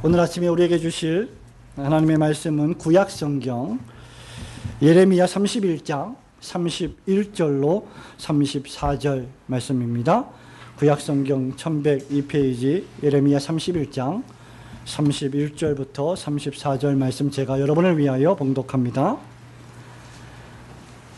오늘 아침에 우리에게 주실 하나님의 말씀은 구약성경 예레미야 31장 31절로 34절 말씀입니다. 구약성경 1102페이지 예레미야 31장 31절부터 34절 말씀 제가 여러분을 위하여 봉독합니다.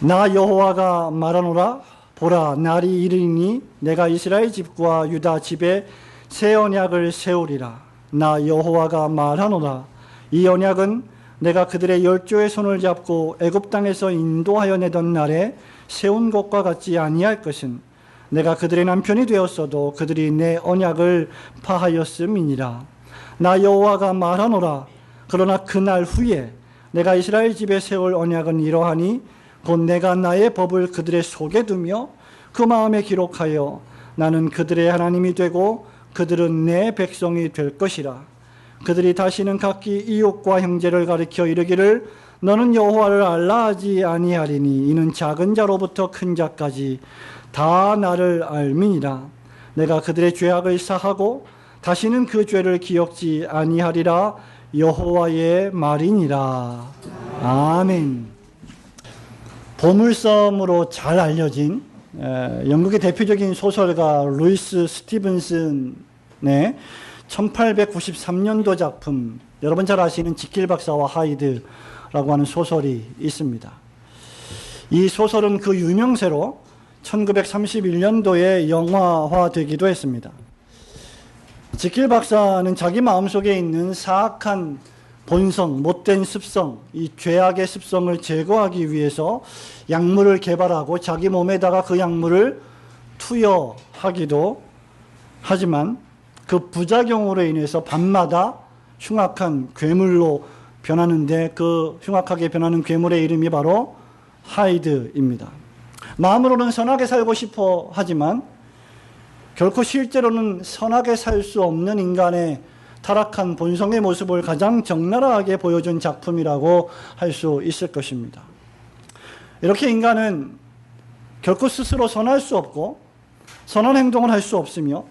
나 여호와가 말하노라. 보라, 날이 이르니 내가 이스라엘 집과 유다 집에 새 언약을 세우리라. 나 여호와가 말하노라. 이 언약은 내가 그들의 열조의 손을 잡고 애굽 땅에서 인도하여 내던 날에 세운 것과 같지 아니할 것은 내가 그들의 남편이 되었어도 그들이 내 언약을 파하였음이니라. 나 여호와가 말하노라. 그러나 그날 후에 내가 이스라엘 집에 세울 언약은 이러하니 곧 내가 나의 법을 그들의 속에 두며 그 마음에 기록하여 나는 그들의 하나님이 되고 그들은 내 백성이 될 것이라. 그들이 다시는 각기 이웃과 형제를 가리켜 이르기를 너는 여호와를 알라 하지 아니하리니 이는 작은 자로부터 큰 자까지 다 나를 알미니라. 내가 그들의 죄악을 사하고 다시는 그 죄를 기억지 아니하리라. 여호와의 말이니라. 아멘. 보물섬으로 잘 알려진 영국의 대표적인 소설가 루이스 스티븐슨의 1893년도 작품, 여러분 잘 아시는 지킬 박사와 하이드라고 하는 소설이 있습니다. 이 소설은 그 유명세로 1931년도에 영화화되기도 했습니다. 지킬 박사는 자기 마음속에 있는 사악한 본성, 못된 습성, 이 죄악의 습성을 제거하기 위해서 약물을 개발하고 자기 몸에다가 그 약물을 투여하기도 하지만 그 부작용으로 인해서 밤마다 흉악한 괴물로 변하는데 그 흉악하게 변하는 괴물의 이름이 바로 하이드입니다. 마음으로는 선하게 살고 싶어 하지만 결코 실제로는 선하게 살 수 없는 인간의 타락한 본성의 모습을 가장 적나라하게 보여준 작품이라고 할 수 있을 것입니다. 이렇게 인간은 결코 스스로 선할 수 없고 선한 행동을 할 수 없으며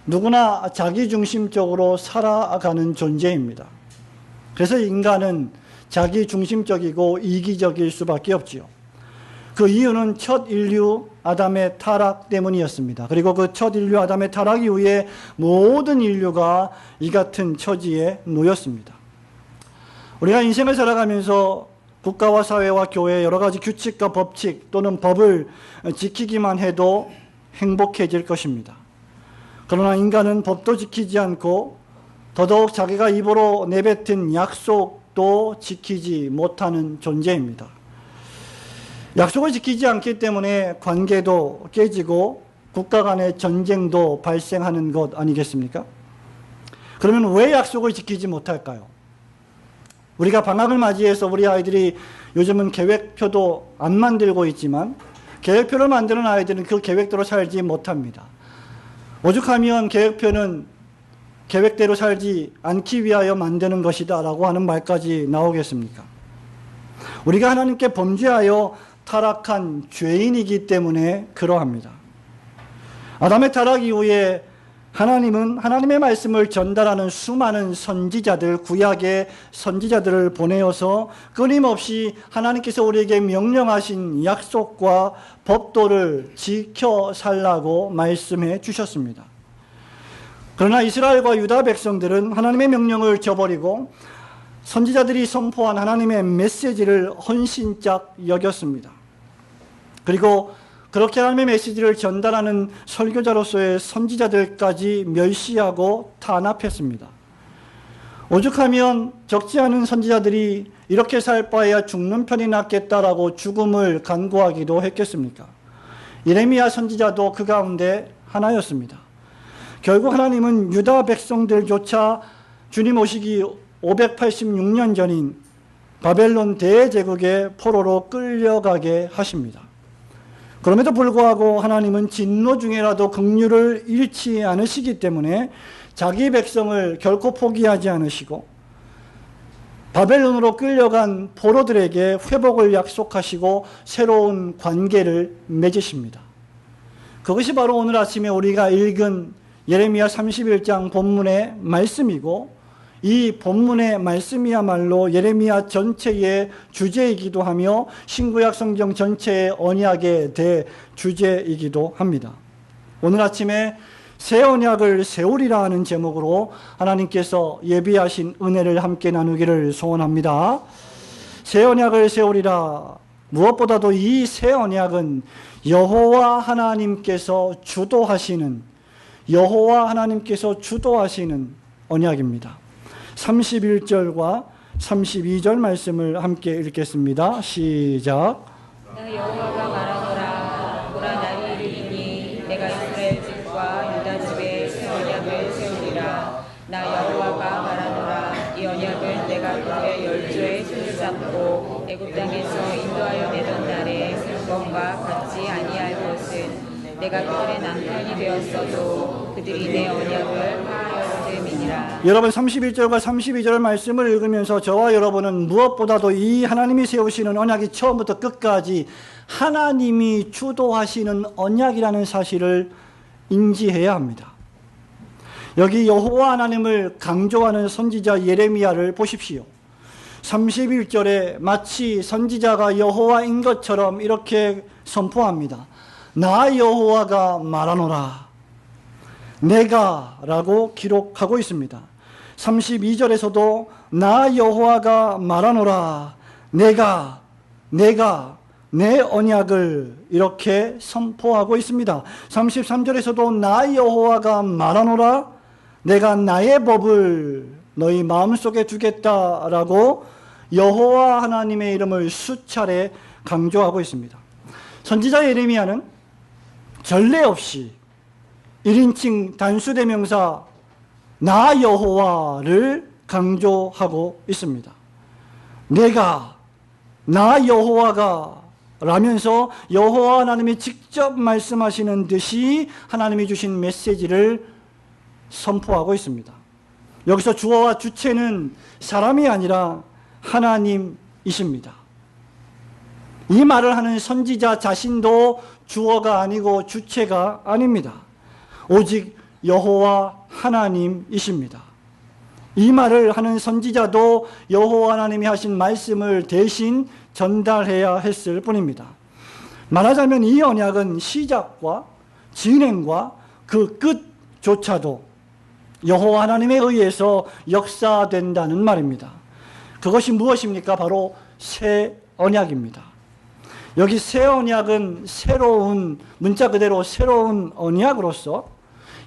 누구나 자기중심적으로 살아가는 존재입니다. 그래서 인간은 자기중심적이고 이기적일 수밖에 없지요. 그 이유는 첫 인류 아담의 타락 때문이었습니다. 그리고 그 첫 인류 아담의 타락 이후에 모든 인류가 이 같은 처지에 놓였습니다. 우리가 인생을 살아가면서 국가와 사회와 교회 여러 가지 규칙과 법칙 또는 법을 지키기만 해도 행복해질 것입니다. 그러나 인간은 법도 지키지 않고 더더욱 자기가 입으로 내뱉은 약속도 지키지 못하는 존재입니다. 약속을 지키지 않기 때문에 관계도 깨지고 국가 간의 전쟁도 발생하는 것 아니겠습니까? 그러면 왜 약속을 지키지 못할까요? 우리가 방학을 맞이해서 우리 아이들이 요즘은 계획표도 안 만들고 있지만 계획표를 만드는 아이들은 그 계획대로 살지 못합니다. 오죽하면 계획표는 계획대로 살지 않기 위하여 만드는 것이다 라고 하는 말까지 나오겠습니까? 우리가 하나님께 범죄하여 타락한 죄인이기 때문에 그러합니다. 아담의 타락 이후에 하나님은 하나님의 말씀을 전달하는 수많은 선지자들, 구약의 선지자들을 보내어서 끊임없이 하나님께서 우리에게 명령하신 약속과 법도를 지켜 살라고 말씀해 주셨습니다. 그러나 이스라엘과 유다 백성들은 하나님의 명령을 저버리고 선지자들이 선포한 하나님의 메시지를 헌신짝 여겼습니다. 그리고 그렇게 하나님의 메시지를 전달하는 설교자로서의 선지자들까지 멸시하고 탄압했습니다. 오죽하면 적지 않은 선지자들이 이렇게 살 바에야 죽는 편이 낫겠다라고 죽음을 간구하기도 했겠습니까? 예레미야 선지자도 그 가운데 하나였습니다. 결국 하나님은 유다 백성들조차 주님 오시기 586년 전인 바벨론 대제국의 포로로 끌려가게 하십니다. 그럼에도 불구하고 하나님은 진노 중에라도 긍휼을 잃지 않으시기 때문에 자기 백성을 결코 포기하지 않으시고 바벨론으로 끌려간 포로들에게 회복을 약속하시고 새로운 관계를 맺으십니다. 그것이 바로 오늘 아침에 우리가 읽은 예레미야 31장 본문의 말씀이고 이 본문의 말씀이야말로 예레미야 전체의 주제이기도 하며 신구약 성경 전체의 언약의 대주제이기도 합니다. 오늘 아침에 새 언약을 세우리라 하는 제목으로 하나님께서 예비하신 은혜를 함께 나누기를 소원합니다. 새 언약을 세우리라. 무엇보다도 이 새 언약은 여호와 하나님께서 주도하시는 언약입니다. 31절과 32절 말씀을 함께 읽겠습니다. 시작. 나 여호와가 말하노라. 보라, 나를 이르리니 내가 이스라엘 집과 유다 집에 새 언약을 세우리라. 나 여호와가 말하노라. 이 언약을 내가 그들의 열조의 손을 잡고 애굽 땅에서 인도하여 내던 날에 세운 것과 같지 아니할 것은 내가 그들의 남편이 되었어도 그들이 내 언약을 파하였음이니라. 여러분 31절과 32절 말씀을 읽으면서 저와 여러분은 무엇보다도 이 하나님이 세우시는 언약이 처음부터 끝까지 하나님이 주도하시는 언약이라는 사실을 인지해야 합니다. 여기 여호와 하나님을 강조하는 선지자 예레미야를 보십시오. 31절에 마치 선지자가 여호와인 것처럼 이렇게 선포합니다. 나 여호와가 말하노라. 내가 라고 기록하고 있습니다. 32절에서도 나 여호와가 말하노라. 내가 내 언약을 이렇게 선포하고 있습니다. 33절에서도 나 여호와가 말하노라. 내가 나의 법을 너희 마음속에 두겠다라고 여호와 하나님의 이름을 수차례 강조하고 있습니다. 선지자 예레미야는 전례 없이 1인칭 단수대명사 나 여호와를 강조하고 있습니다. 내가 나 여호와가 라면서 여호와 하나님이 직접 말씀하시는 듯이 하나님이 주신 메시지를 선포하고 있습니다. 여기서 주어와 주체는 사람이 아니라 하나님이십니다. 이 말을 하는 선지자 자신도 주어가 아니고 주체가 아닙니다. 오직 여호와 하나님이십니다. 이 말을 하는 선지자도 여호와 하나님이 하신 말씀을 대신 전달해야 했을 뿐입니다. 말하자면 이 언약은 시작과 진행과 그 끝조차도 여호와 하나님에 의해서 역사된다는 말입니다. 그것이 무엇입니까? 바로 새 언약입니다. 여기 새 언약은 새로운, 문자 그대로 새로운 언약으로서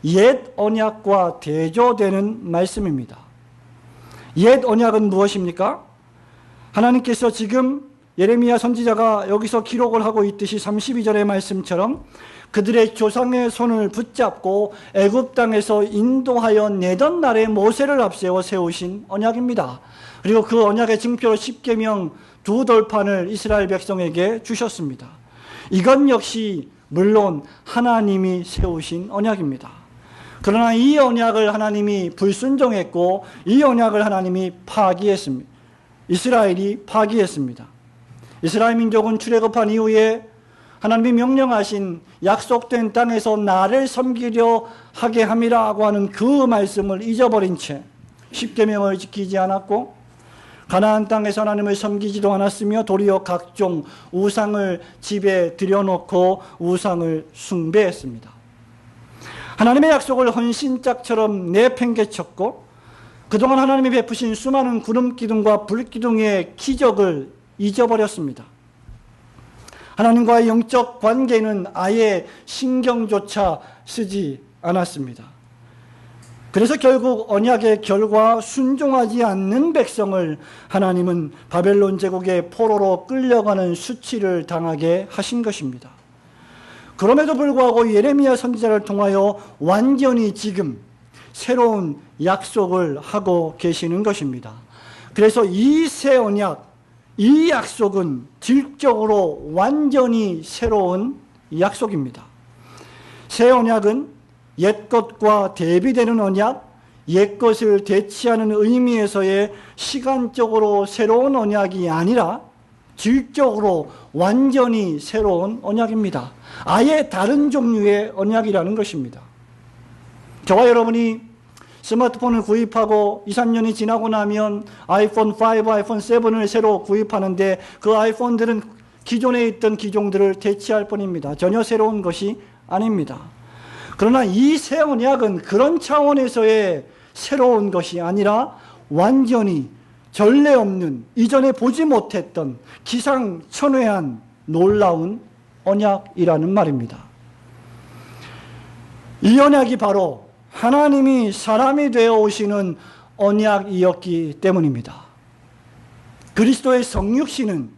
옛 언약과 대조되는 말씀입니다. 옛 언약은 무엇입니까? 하나님께서 지금 예레미야 선지자가 여기서 기록을 하고 있듯이 32절의 말씀처럼 그들의 조상의 손을 붙잡고 애굽 땅에서 인도하여 내던 날에 모세를 앞세워 세우신 언약입니다. 그리고 그 언약의 증표로 십계명 두 돌판을 이스라엘 백성에게 주셨습니다. 이것 역시 물론 하나님이 세우신 언약입니다. 그러나 이 언약을 하나님이 불순종했고 이 언약을 하나님이 파기했습니다. 이스라엘이 파기했습니다. 이스라엘 민족은 출애굽한 이후에 하나님이 명령하신 약속된 땅에서 나를 섬기려 하게 함이라고 하는 그 말씀을 잊어버린 채 십계명을 지키지 않았고 가나안 땅에서 하나님을 섬기지도 않았으며 도리어 각종 우상을 집에 들여놓고 우상을 숭배했습니다. 하나님의 약속을 헌신짝처럼 내팽개쳤고 그동안 하나님이 베푸신 수많은 구름기둥과 불기둥의 기적을 잊어버렸습니다. 하나님과의 영적 관계는 아예 신경조차 쓰지 않았습니다. 그래서 결국 언약의 결과 순종하지 않는 백성을 하나님은 바벨론 제국의 포로로 끌려가는 수치를 당하게 하신 것입니다. 그럼에도 불구하고 예레미야 선지자를 통하여 완전히 지금 새로운 약속을 하고 계시는 것입니다. 그래서 이 새 언약, 이 약속은 질적으로 완전히 새로운 약속입니다. 새 언약은 옛것과 대비되는 언약, 옛것을 대치하는 의미에서의 시간적으로 새로운 언약이 아니라 질적으로 완전히 새로운 언약입니다. 아예 다른 종류의 언약이라는 것입니다. 저와 여러분이 스마트폰을 구입하고 2, 3년이 지나고 나면 아이폰 5, 아이폰 7을 새로 구입하는데 그 아이폰들은 기존에 있던 기종들을 대체할 뿐입니다. 전혀 새로운 것이 아닙니다. 그러나 이 새 언약은 그런 차원에서의 새로운 것이 아니라 완전히 전례 없는, 이전에 보지 못했던 기상천외한 놀라운 언약이라는 말입니다. 이 언약이 바로 하나님이 사람이 되어 오시는 언약이었기 때문입니다. 그리스도의 성육신은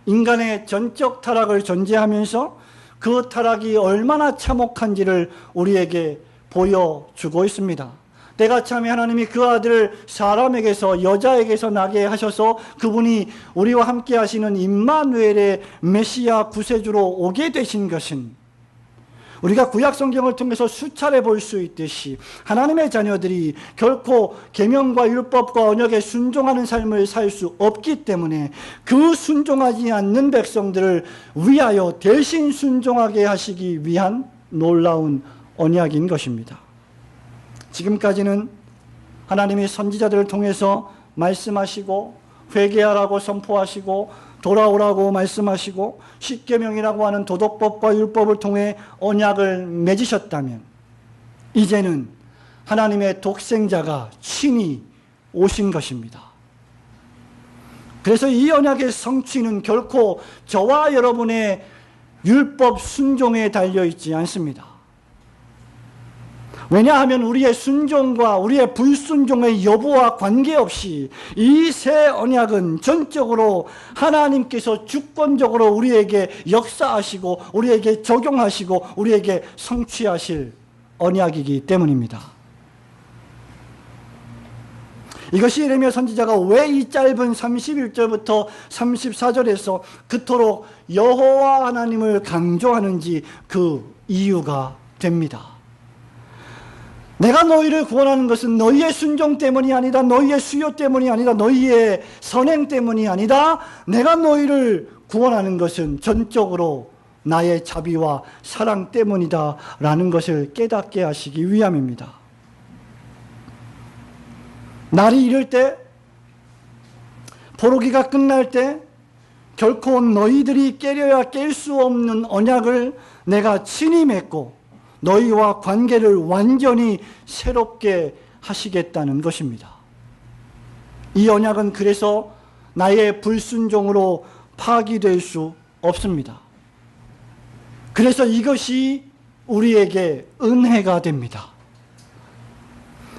인간의 전적 타락을 전제하면서 그 타락이 얼마나 참혹한지를 우리에게 보여주고 있습니다. 때가 참에 하나님이 그 아들을 사람에게서, 여자에게서 나게 하셔서 그분이 우리와 함께 하시는 임마누엘의 메시아 구세주로 오게 되신 것은 우리가 구약 성경을 통해서 수차례 볼 수 있듯이 하나님의 자녀들이 결코 계명과 율법과 언약에 순종하는 삶을 살 수 없기 때문에 그 순종하지 않는 백성들을 위하여 대신 순종하게 하시기 위한 놀라운 언약인 것입니다. 지금까지는 하나님이 선지자들을 통해서 말씀하시고 회개하라고 선포하시고 돌아오라고 말씀하시고 십계명이라고 하는 도덕법과 율법을 통해 언약을 맺으셨다면 이제는 하나님의 독생자가 친히 오신 것입니다. 그래서 이 언약의 성취는 결코 저와 여러분의 율법 순종에 달려있지 않습니다. 왜냐하면 우리의 순종과 우리의 불순종의 여부와 관계없이 이 새 언약은 전적으로 하나님께서 주권적으로 우리에게 역사하시고 우리에게 적용하시고 우리에게 성취하실 언약이기 때문입니다. 이것이 예레미야 선지자가 왜 이 짧은 31절부터 34절에서 그토록 여호와 하나님을 강조하는지 그 이유가 됩니다. 내가 너희를 구원하는 것은 너희의 순종 때문이 아니다. 너희의 수요 때문이 아니다. 너희의 선행 때문이 아니다. 내가 너희를 구원하는 것은 전적으로 나의 자비와 사랑 때문이다 라는 것을 깨닫게 하시기 위함입니다. 날이 이를 때, 포로기가 끝날 때 결코 너희들이 깨려야 깰 수 없는 언약을 내가 친히 맺고 너희와 관계를 완전히 새롭게 하시겠다는 것입니다. 이 언약은 그래서 나의 불순종으로 파기될 수 없습니다. 그래서 이것이 우리에게 은혜가 됩니다.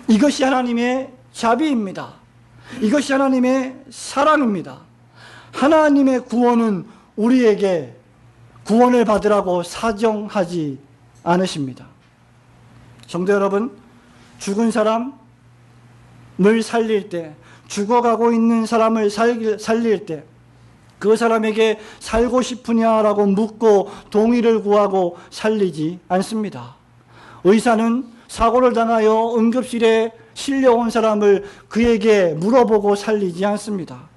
이것이 하나님의 자비입니다. 이것이 하나님의 사랑입니다. 하나님의 구원은 우리에게 구원을 받으라고 사정하지 않으십니다. 성도 여러분, 죽은 사람을 살릴 때, 죽어가고 있는 사람을 살릴 때 그 사람에게 살고 싶으냐라고 묻고 동의를 구하고 살리지 않습니다. 의사는 사고를 당하여 응급실에 실려온 사람을 그에게 물어보고 살리지 않습니다.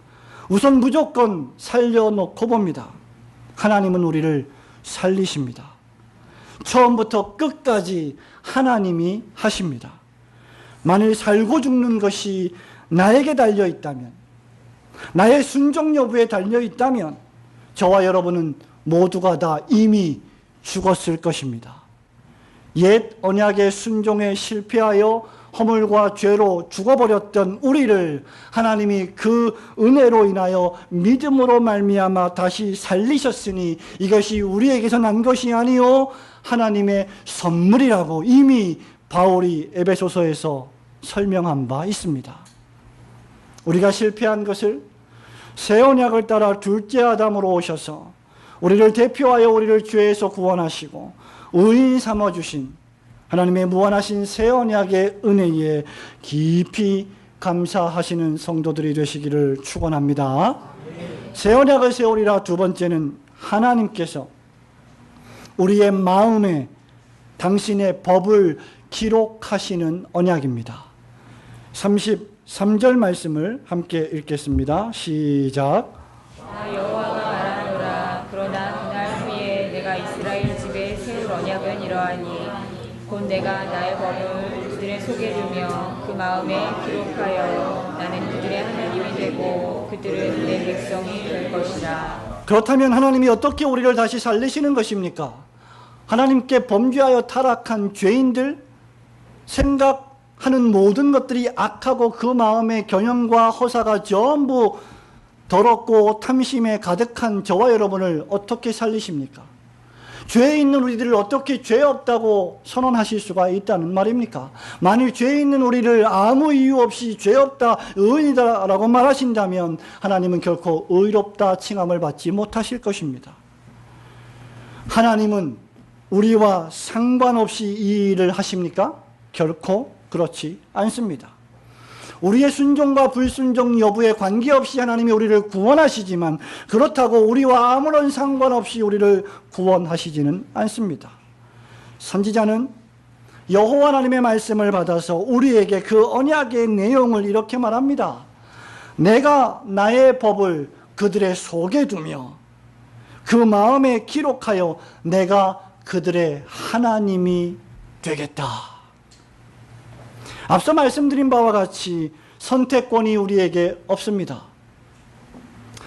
우선 무조건 살려놓고 봅니다. 하나님은 우리를 살리십니다. 처음부터 끝까지 하나님이 하십니다. 만일 살고 죽는 것이 나에게 달려있다면, 나의 순종 여부에 달려있다면 저와 여러분은 모두가 다 이미 죽었을 것입니다. 옛 언약의 순종에 실패하여 허물과 죄로 죽어버렸던 우리를 하나님이 그 은혜로 인하여 믿음으로 말미암아 다시 살리셨으니 이것이 우리에게서 난 것이 아니요 하나님의 선물이라고 이미 바울이 에베소서에서 설명한 바 있습니다. 우리가 실패한 것을 새 언약을 따라 둘째 아담으로 오셔서 우리를 대표하여 우리를 죄에서 구원하시고 의인 삼아주신 하나님의 무한하신 새 언약의 은혜에 깊이 감사하시는 성도들이 되시기를 축원합니다. 새 언약을 세우리라. 두 번째는 하나님께서 우리의 마음에 당신의 법을 기록하시는 언약입니다. 33절 말씀을 함께 읽겠습니다. 시작. 나 여호와가 말하노라. 그러나 그날 후에 내가 이스라엘 집에 세울 언약은 이러하니 곧 내가 나의 법을 그들의 속에 두며 그 마음에 기록하여 나는 그들의 하나님이 되고 그들은 내 백성이 될 것이라. 그렇다면 하나님이 어떻게 우리를 다시 살리시는 것입니까? 하나님께 범죄하여 타락한 죄인들, 생각하는 모든 것들이 악하고 그 마음의 경영과 허사가 전부 더럽고 탐심에 가득한 저와 여러분을 어떻게 살리십니까? 죄에 있는 우리들을 어떻게 죄 없다고 선언하실 수가 있다는 말입니까? 만일 죄에 있는 우리를 아무 이유 없이 죄 없다, 의인이다 라고 말하신다면 하나님은 결코 의롭다 칭함을 받지 못하실 것입니다. 하나님은 우리와 상관없이 이 일을 하십니까? 결코 그렇지 않습니다. 우리의 순종과 불순종 여부에 관계없이 하나님이 우리를 구원하시지만 그렇다고 우리와 아무런 상관없이 우리를 구원하시지는 않습니다. 선지자는 여호와 하나님의 말씀을 받아서 우리에게 그 언약의 내용을 이렇게 말합니다. 내가 나의 법을 그들의 속에 두며 그 마음에 기록하여 내가 그들의 하나님이 되겠다. 앞서 말씀드린 바와 같이 선택권이 우리에게 없습니다.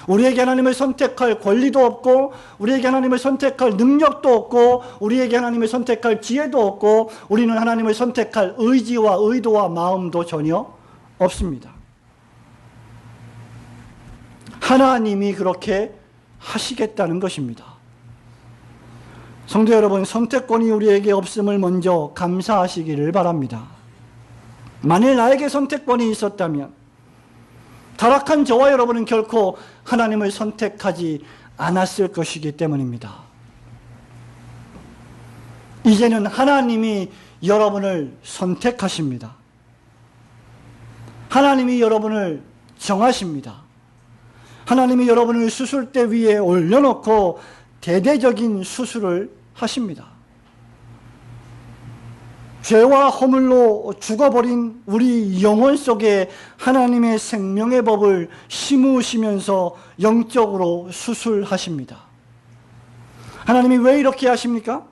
우리에게 하나님을 선택할 권리도 없고 우리에게 하나님을 선택할 능력도 없고 우리에게 하나님을 선택할 지혜도 없고 우리는 하나님을 선택할 의지와 의도와 마음도 전혀 없습니다. 하나님이 그렇게 하시겠다는 것입니다. 성도 여러분, 선택권이 우리에게 없음을 먼저 감사하시기를 바랍니다. 만일 나에게 선택권이 있었다면 타락한 저와 여러분은 결코 하나님을 선택하지 않았을 것이기 때문입니다. 이제는 하나님이 여러분을 선택하십니다. 하나님이 여러분을 정하십니다. 하나님이 여러분을 수술대 위에 올려놓고 대대적인 수술을 하십니다. 죄와 허물로 죽어버린 우리 영혼 속에 하나님의 생명의 법을 심으시면서 영적으로 수술하십니다. 하나님이 왜 이렇게 하십니까?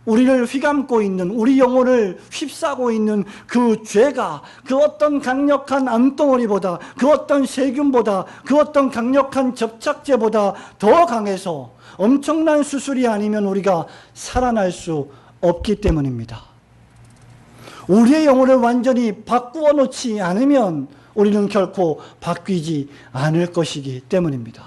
우리를 휘감고 있는, 우리 영혼을 휩싸고 있는 그 죄가 그 어떤 강력한 암덩어리보다, 그 어떤 세균보다, 그 어떤 강력한 접착제보다 더 강해서 엄청난 수술이 아니면 우리가 살아날 수 없기 때문입니다. 우리의 영혼을 완전히 바꾸어 놓지 않으면 우리는 결코 바뀌지 않을 것이기 때문입니다.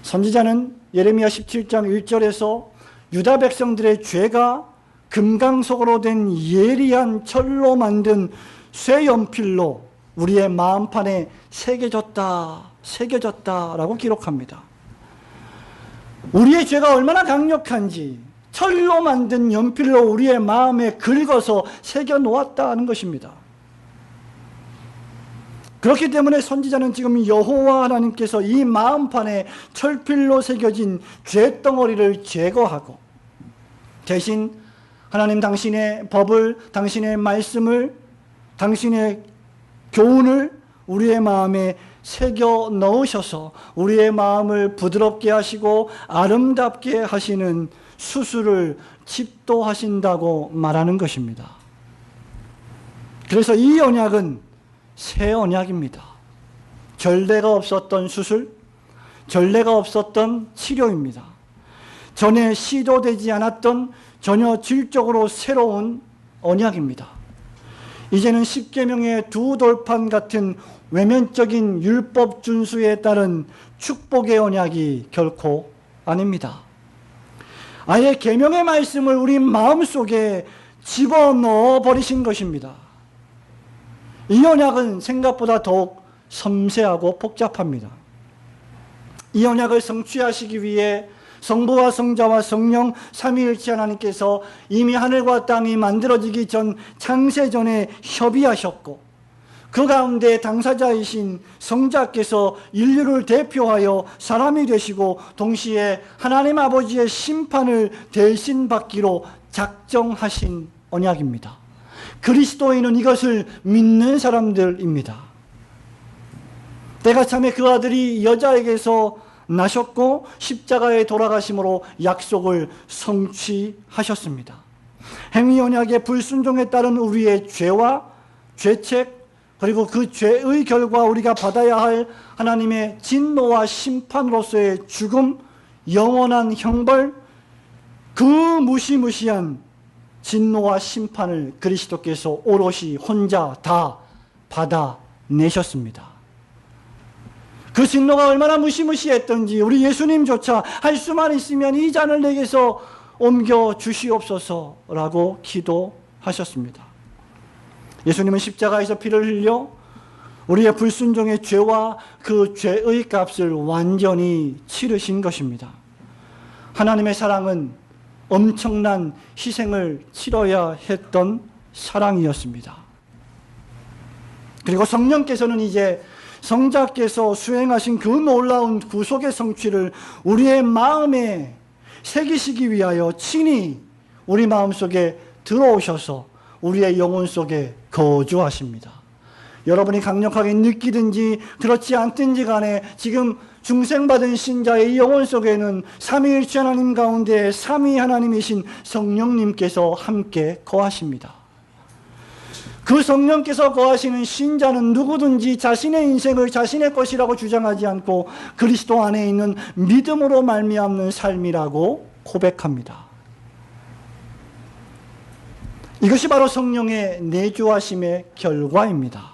선지자는 예레미야 17장 1절에서 유다 백성들의 죄가 금강석으로 된 예리한 철로 만든 쇠연필로 우리의 마음판에 새겨졌다라고 기록합니다. 우리의 죄가 얼마나 강력한지 철로 만든 연필로 우리의 마음에 긁어서 새겨 놓았다는 것입니다. 그렇기 때문에 선지자는 지금 여호와 하나님께서 이 마음판에 철필로 새겨진 죄덩어리를 제거하고 대신 하나님 당신의 법을, 당신의 말씀을, 당신의 교훈을 우리의 마음에 새겨 넣으셔서 우리의 마음을 부드럽게 하시고 아름답게 하시는 수술을 집도하신다고 말하는 것입니다. 그래서 이 언약은 새 언약입니다. 전례가 없었던 수술, 전례가 없었던 치료입니다. 전에 시도되지 않았던 전혀 질적으로 새로운 언약입니다. 이제는 십계명의 두 돌판 같은 외면적인 율법 준수에 따른 축복의 언약이 결코 아닙니다. 아예 계명의 말씀을 우리 마음속에 집어넣어 버리신 것입니다. 이 언약은 생각보다 더욱 섬세하고 복잡합니다. 이 언약을 성취하시기 위해 성부와 성자와 성령 삼위일체 하나님께서 이미 하늘과 땅이 만들어지기 전 창세전에 협의하셨고 그 가운데 당사자이신 성자께서 인류를 대표하여 사람이 되시고 동시에 하나님 아버지의 심판을 대신 받기로 작정하신 언약입니다. 그리스도인은 이것을 믿는 사람들입니다. 때가 참에 그 아들이 여자에게서 나셨고 십자가에 돌아가심으로 약속을 성취하셨습니다. 행위 언약의 불순종에 따른 우리의 죄와 죄책, 그리고 그 죄의 결과 우리가 받아야 할 하나님의 진노와 심판으로서의 죽음, 영원한 형벌, 그 무시무시한 진노와 심판을 그리스도께서 오롯이 혼자 다 받아내셨습니다. 그 진노가 얼마나 무시무시했던지 우리 예수님조차 할 수만 있으면 이 잔을 내게서 옮겨 주시옵소서라고 기도하셨습니다. 예수님은 십자가에서 피를 흘려 우리의 불순종의 죄와 그 죄의 값을 완전히 치르신 것입니다. 하나님의 사랑은 엄청난 희생을 치러야 했던 사랑이었습니다. 그리고 성령께서는 이제 성자께서 수행하신 그 놀라운 구속의 성취를 우리의 마음에 새기시기 위하여 친히 우리 마음속에 들어오셔서 우리의 영혼 속에 거주하십니다. 여러분이 강력하게 느끼든지 그렇지 않든지 간에 지금 중생받은 신자의 영혼 속에는 삼위일체 하나님 가운데 삼위 하나님이신 성령님께서 함께 거하십니다. 그 성령께서 거하시는 신자는 누구든지 자신의 인생을 자신의 것이라고 주장하지 않고 그리스도 안에 있는 믿음으로 말미암는 삶이라고 고백합니다. 이것이 바로 성령의 내주하심의 결과입니다.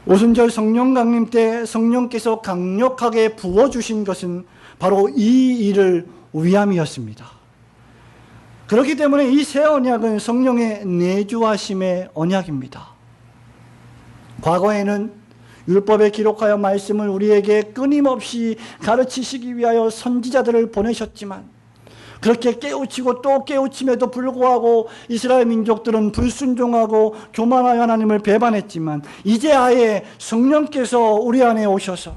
오순절 성령 강림 때 성령께서 강력하게 부어주신 것은 바로 이 일을 위함이었습니다. 그렇기 때문에 이 새 언약은 성령의 내주하심의 언약입니다. 과거에는 율법에 기록하여 말씀을 우리에게 끊임없이 가르치시기 위하여 선지자들을 보내셨지만 그렇게 깨우치고 또 깨우침에도 불구하고 이스라엘 민족들은 불순종하고 교만하여 하나님을 배반했지만 이제 아예 성령께서 우리 안에 오셔서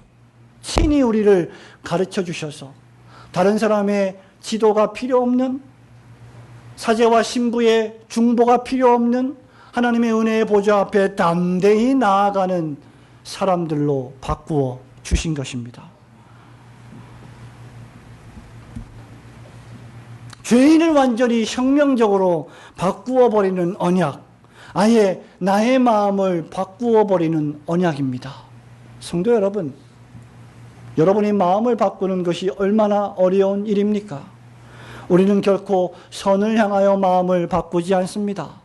친히 우리를 가르쳐 주셔서 다른 사람의 지도가 필요 없는, 사제와 신부의 중보가 필요 없는 하나님의 은혜의 보좌 앞에 담대히 나아가는 사람들로 바꾸어 주신 것입니다. 죄인을 완전히 혁명적으로 바꾸어 버리는 언약, 아예 나의 마음을 바꾸어 버리는 언약입니다. 성도 여러분, 여러분이 마음을 바꾸는 것이 얼마나 어려운 일입니까? 우리는 결코 선을 향하여 마음을 바꾸지 않습니다.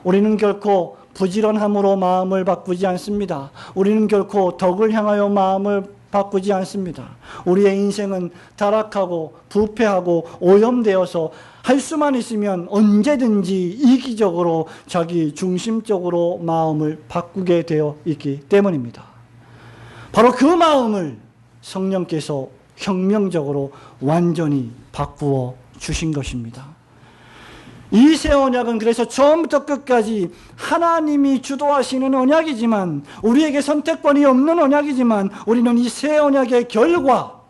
우리는 결코 부지런함으로 마음을 바꾸지 않습니다. 우리는 결코 덕을 향하여 마음을 바꾸지 않습니다. 우리의 인생은 타락하고 부패하고 오염되어서 할 수만 있으면 언제든지 이기적으로 자기 중심적으로 마음을 바꾸게 되어 있기 때문입니다. 바로 그 마음을 성령께서 혁명적으로 완전히 바꾸어 주신 것입니다. 이 새 언약은 그래서 처음부터 끝까지 하나님이 주도하시는 언약이지만 우리에게 선택권이 없는 언약이지만 우리는 이 새 언약의 결과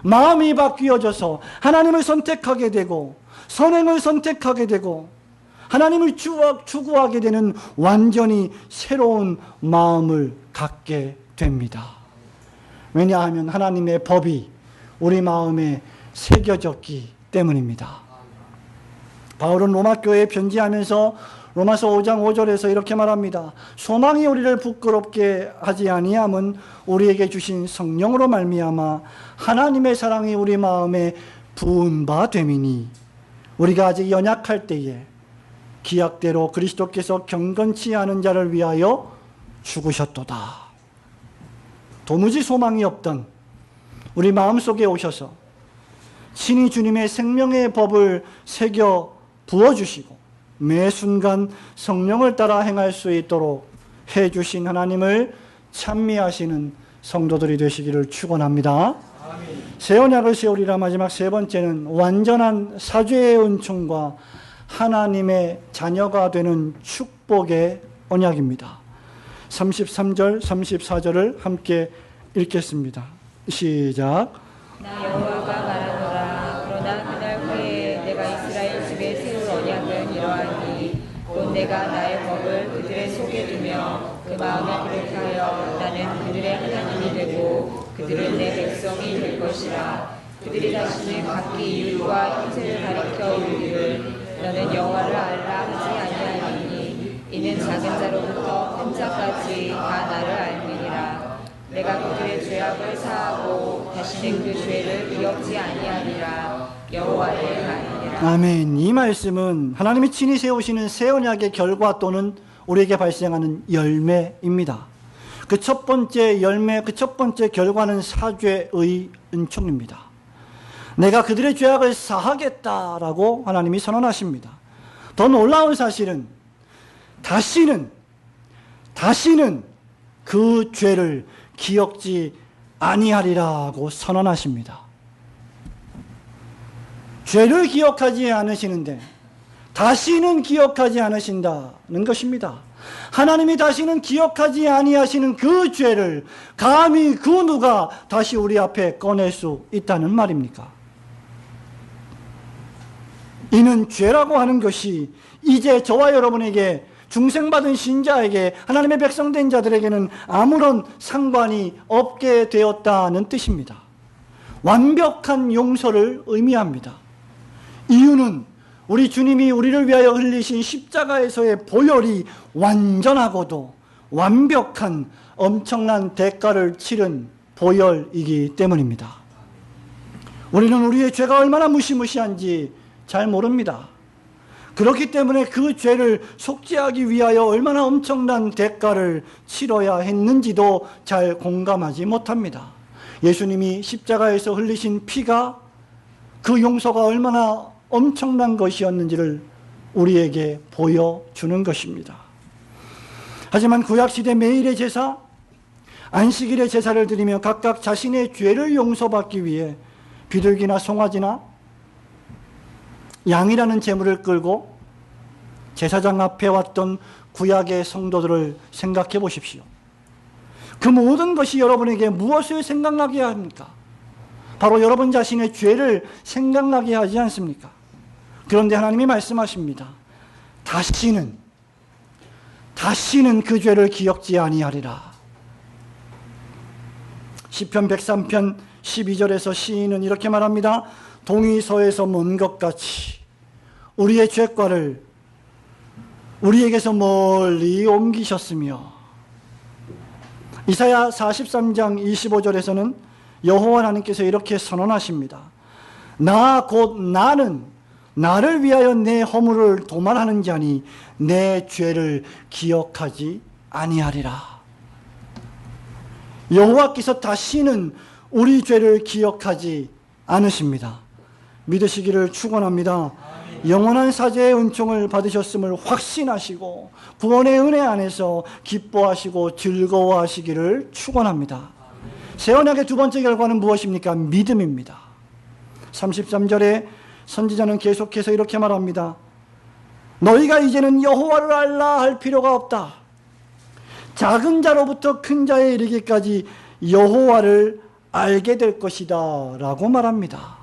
마음이 바뀌어져서 하나님을 선택하게 되고 선행을 선택하게 되고 하나님을 추구하게 되는 완전히 새로운 마음을 갖게 됩니다. 왜냐하면 하나님의 법이 우리 마음에 새겨졌기 때문입니다. 바울은 로마교회에 편지하면서 로마서 5장 5절에서 이렇게 말합니다. 소망이 우리를 부끄럽게 하지 아니함은 우리에게 주신 성령으로 말미암아 하나님의 사랑이 우리 마음에 부은 바 됨이니 우리가 아직 연약할 때에 기약대로 그리스도께서 경건치 않은 자를 위하여 죽으셨도다. 도무지 소망이 없던 우리 마음속에 오셔서 친히 주님의 생명의 법을 새겨 부어주시고 매 순간 성령을 따라 행할 수 있도록 해주신 하나님을 찬미하시는 성도들이 되시기를 축원합니다. 새 언약을 세우리라. 마지막 세 번째는 완전한 사죄의 은총과 하나님의 자녀가 되는 축복의 언약입니다. 33절, 34절을 함께 읽겠습니다. 시작. 나 여호와가 말하노라. 그러나 그날 후에 내가 이스라엘 집에 세울 언약은 이러하니 곧 내가 나의 법을 그들의 속에 두며 그 마음에 그렇게하여 나는 그들의 하나님이 되고 그들은 내 백성이 될 것이라. 그들이 다시는 각기 이웃과 형제를 가리켜 이르기를 너는 여호와를 알라 하지 아니하리니 이는 작은 자로부터 큰 자까지 다 나를 알미니라. 내가 그들의 죄악을 사하고 다시는 그 죄를 기억지 아니하리라. 여호와의 말이니라. 아멘. 이 말씀은 하나님이 친히 세우시는 새 언약의 결과 또는 우리에게 발생하는 열매입니다. 그 첫 번째 열매, 그 첫 번째 결과는 사죄의 은총입니다. 내가 그들의 죄악을 사하겠다라고 하나님이 선언하십니다. 더 놀라운 사실은 다시는 그 죄를 기억지 아니하리라고 선언하십니다. 죄를 기억하지 않으시는데 다시는 기억하지 않으신다는 것입니다. 하나님이 다시는 기억하지 아니하시는 그 죄를 감히 그 누가 다시 우리 앞에 꺼낼 수 있다는 말입니까? 이는 죄라고 하는 것이 이제 저와 여러분에게, 중생받은 신자에게, 하나님의 백성된 자들에게는 아무런 상관이 없게 되었다는 뜻입니다. 완벽한 용서를 의미합니다. 이유는 우리 주님이 우리를 위하여 흘리신 십자가에서의 보혈이 완전하고도 완벽한 엄청난 대가를 치른 보혈이기 때문입니다. 우리는 우리의 죄가 얼마나 무시무시한지 잘 모릅니다. 그렇기 때문에 그 죄를 속죄하기 위하여 얼마나 엄청난 대가를 치러야 했는지도 잘 공감하지 못합니다. 예수님이 십자가에서 흘리신 피가, 그 용서가 얼마나 엄청난 것이었는지를 우리에게 보여주는 것입니다. 하지만 구약시대 매일의 제사, 안식일의 제사를 드리며 각각 자신의 죄를 용서받기 위해 비둘기나 송아지나 양이라는 제물을 끌고 제사장 앞에 왔던 구약의 성도들을 생각해 보십시오. 그 모든 것이 여러분에게 무엇을 생각나게 합니까? 바로 여러분 자신의 죄를 생각나게 하지 않습니까? 그런데 하나님이 말씀하십니다. 다시는 그 죄를 기억지 아니하리라. 시편 103편 12절에서 시인은 이렇게 말합니다. 동이 서에서 먼 것 같이 우리의 죄과를 우리에게서 멀리 옮기셨으며, 이사야 43장 25절에서는 여호와 하나님께서 이렇게 선언하십니다. 나는 나를 위하여 내 허물을 도말하는 자니 내 죄를 기억하지 아니하리라. 여호와께서 다시는 우리 죄를 기억하지 않으십니다. 믿으시기를 축원합니다. 영원한 사죄의 은총을 받으셨음을 확신하시고 구원의 은혜 안에서 기뻐하시고 즐거워하시기를 축원합니다. 새 언약의 두 번째 결과는 무엇입니까? 믿음입니다. 33절에 선지자는 계속해서 이렇게 말합니다. 너희가 이제는 여호와를 알라 할 필요가 없다. 작은 자로부터 큰 자에 이르기까지 여호와를 알게 될 것이다 라고 말합니다.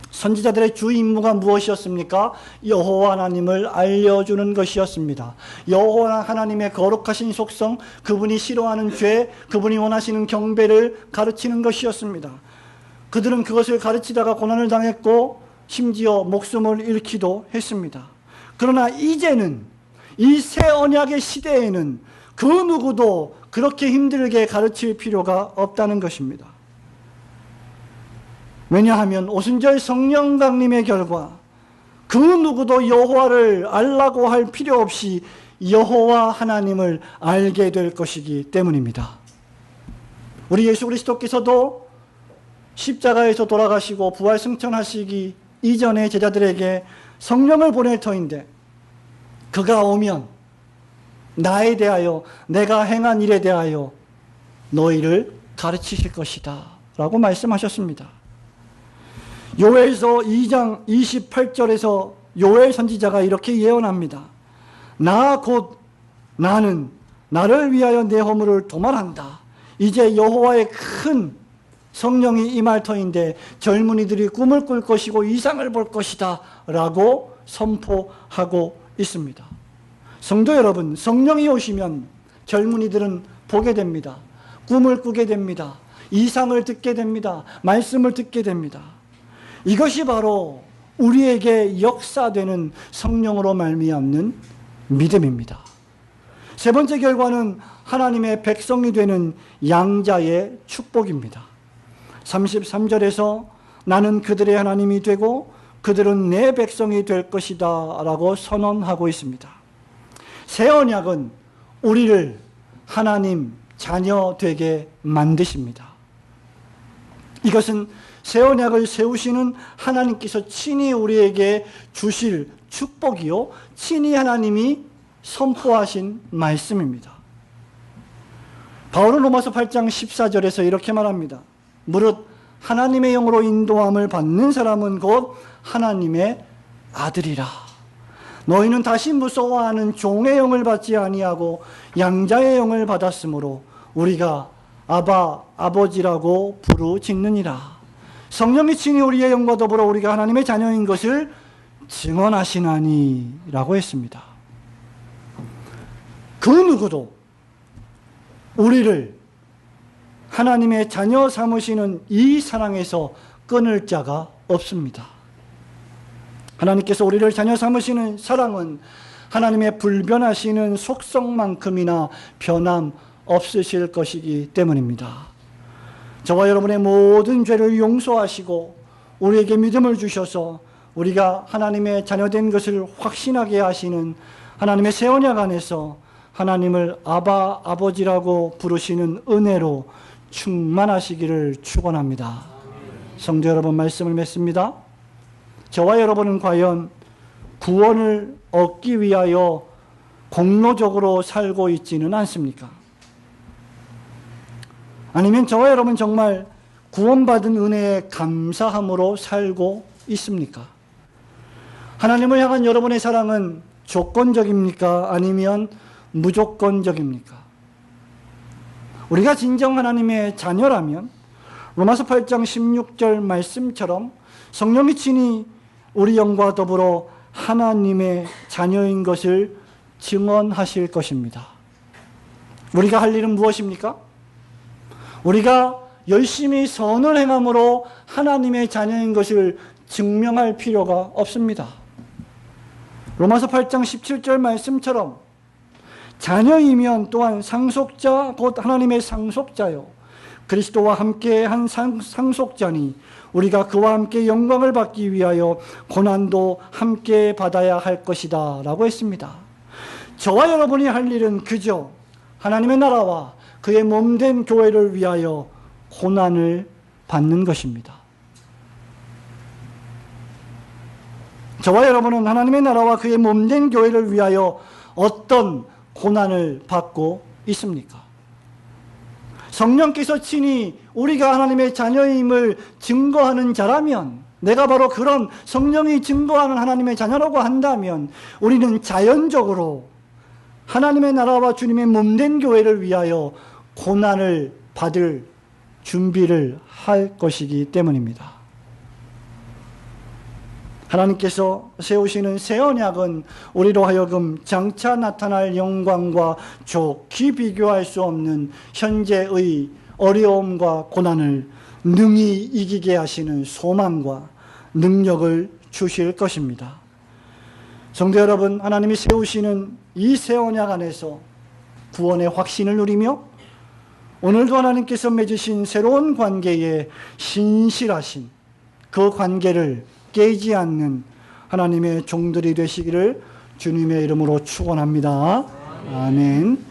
선지자들의 주 임무가 무엇이었습니까? 여호와 하나님을 알려주는 것이었습니다. 여호와 하나님의 거룩하신 속성, 그분이 싫어하는 죄, 그분이 원하시는 경배를 가르치는 것이었습니다. 그들은 그것을 가르치다가 고난을 당했고 심지어 목숨을 잃기도 했습니다. 그러나 이제는 이 새 언약의 시대에는 그 누구도 그렇게 힘들게 가르칠 필요가 없다는 것입니다. 왜냐하면 오순절 성령 강림의 결과 그 누구도 여호와를 알라고 할 필요 없이 여호와 하나님을 알게 될 것이기 때문입니다. 우리 예수 그리스도께서도 십자가에서 돌아가시고 부활 승천하시기 이전에 제자들에게 성령을 보낼 터인데, 그가 오면 나에 대하여, 내가 행한 일에 대하여 너희를 가르치실 것이다 라고 말씀하셨습니다. 요엘서 2장 28절에서 요엘 선지자가 이렇게 예언합니다. 나는 나를 위하여 내 허물을 도말한다. 이제 여호와의 큰 성령이 임할 터인데 젊은이들이 꿈을 꿀 것이고 이상을 볼 것이다 라고 선포하고 있습니다. 성도 여러분, 성령이 오시면 젊은이들은 보게 됩니다. 꿈을 꾸게 됩니다. 이상을 듣게 됩니다. 말씀을 듣게 됩니다. 이것이 바로 우리에게 역사되는 성령으로 말미암는 믿음입니다. 세 번째 결과는 하나님의 백성이 되는 양자의 축복입니다. 33절에서 나는 그들의 하나님이 되고 그들은 내 백성이 될 것이다 라고 선언하고 있습니다. 새 언약은 우리를 하나님 자녀 되게 만드십니다. 이것은 새 언약을 세우시는 하나님께서 친히 우리에게 주실 축복이요, 친히 하나님이 선포하신 말씀입니다. 바울은 로마서 8장 14절에서 이렇게 말합니다. 무릇 하나님의 영으로 인도함을 받는 사람은 곧 하나님의 아들이라. 너희는 다시 무서워하는 종의 영을 받지 아니하고 양자의 영을 받았으므로 우리가 아바 아버지라고 부르짖느니라. 성령이 친히 우리의 영과 더불어 우리가 하나님의 자녀인 것을 증언하시나니 라고 했습니다. 그 누구도 우리를 하나님의 자녀 삼으시는 이 사랑에서 끊을 자가 없습니다. 하나님께서 우리를 자녀 삼으시는 사랑은 하나님의 불변하시는 속성만큼이나 변함 없으실 것이기 때문입니다. 저와 여러분의 모든 죄를 용서하시고 우리에게 믿음을 주셔서 우리가 하나님의 자녀된 것을 확신하게 하시는 하나님의 새 언약 안에서 하나님을 아바 아버지라고 부르시는 은혜로 충만하시기를 축원합니다. 성도 여러분, 말씀을 맺습니다. 저와 여러분은 과연 구원을 얻기 위하여 공로적으로 살고 있지는 않습니까? 아니면 저와 여러분 정말 구원받은 은혜에 감사함으로 살고 있습니까? 하나님을 향한 여러분의 사랑은 조건적입니까? 아니면 무조건적입니까? 우리가 진정 하나님의 자녀라면 로마서 8장 16절 말씀처럼 성령이 친히 우리 영과 더불어 하나님의 자녀인 것을 증언하실 것입니다. 우리가 할 일은 무엇입니까? 우리가 열심히 선을 행함으로 하나님의 자녀인 것을 증명할 필요가 없습니다. 로마서 8장 17절 말씀처럼 자녀이면 또한 상속자 곧 하나님의 상속자요 그리스도와 함께 한 상속자니 우리가 그와 함께 영광을 받기 위하여 고난도 함께 받아야 할 것이다 라고 했습니다. 저와 여러분이 할 일은 그저 하나님의 나라와 그의 몸된 교회를 위하여 고난을 받는 것입니다. 저와 여러분은 하나님의 나라와 그의 몸된 교회를 위하여 어떤 고난을 받고 있습니까? 성령께서 친히 우리가 하나님의 자녀임을 증거하는 자라면, 내가 바로 그런 성령이 증거하는 하나님의 자녀라고 한다면 우리는 자연적으로 하나님의 나라와 주님의 몸된 교회를 위하여 고난을 받을 준비를 할 것이기 때문입니다. 하나님께서 세우시는 새 언약은 우리로 하여금 장차 나타날 영광과 좋게 비교할 수 없는 현재의 어려움과 고난을 능히 이기게 하시는 소망과 능력을 주실 것입니다. 성도 여러분, 하나님이 세우시는 이 새 언약 안에서 구원의 확신을 누리며 오늘도 하나님께서 맺으신 새로운 관계에 신실하신 그 관계를 깨지 않는 하나님의 종들이 되시기를 주님의 이름으로 축원합니다. 아멘.